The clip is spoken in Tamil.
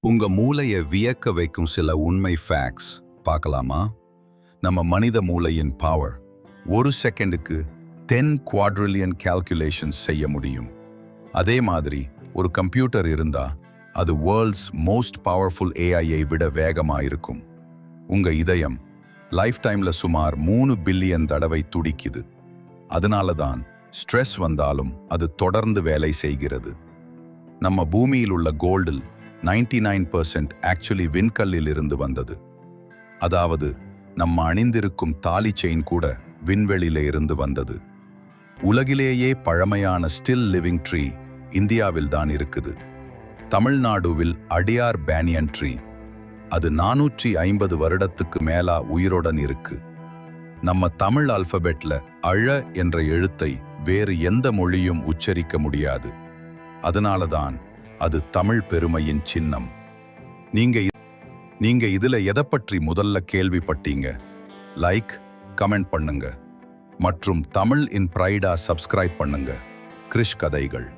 உங்க மூளைய வியக்க வைக்கும் சில உண்மை ஃபேக்ட்ஸ் பார்க்கலாமா? நம்ம மனித மூளையின் பவர் ஒரு செகண்டுக்கு 10 குவாட்ரில்லியன் கால்குலேஷன்ஸ் செய்ய முடியும். அதே மாதிரி ஒரு கம்ப்யூட்டர் இருந்தா அது வேர்ல்ட்ஸ் மோஸ்ட் பவர்ஃபுல் ஏஐயை விட வேகமா இருக்கும். உங்க இதயம் லைஃப் டைம்ல சுமார் 3 பில்லியன் தடவை துடிக்குது. அதனால தான் ஸ்ட்ரெஸ் வந்தாலும் அது தொடர்ந்து வேலை செய்கிறது. நம்ம பூமியில் உள்ள கோல்டில் 99% ஆக்சுவலி விண்கல்லில் இருந்து வந்தது. அதாவது நம்ம அணிந்திருக்கும் தாலி செயின் கூட விண்வெளியில இருந்து வந்தது. உலகிலேயே பழமையான ஸ்டில் லிவிங் ட்ரீ இந்தியாவில் தான் இருக்குது. தமிழ்நாடுவில் அடியார் பேனியன் ட்ரீ. அது 450 வருடத்துக்கு மேலா உயிருடன் இருக்கு. நம்ம தமிழ் ஆல்பபெட்ல அழ என்ற எழுத்தை வேறு எந்த மொழியும் உச்சரிக்க முடியாது. அதனால தான் அது தமிழ் பெருமையின் சின்னம். நீங்க இதுல எதை பற்றி முதல்ல கேள்விப்பட்டீங்க? லைக், கமெண்ட் பண்ணுங்க. மற்றும் தமிழ் இன் பிரைடா சப்ஸ்கிரைப் பண்ணுங்க. கிரிஷ் கதைகள்.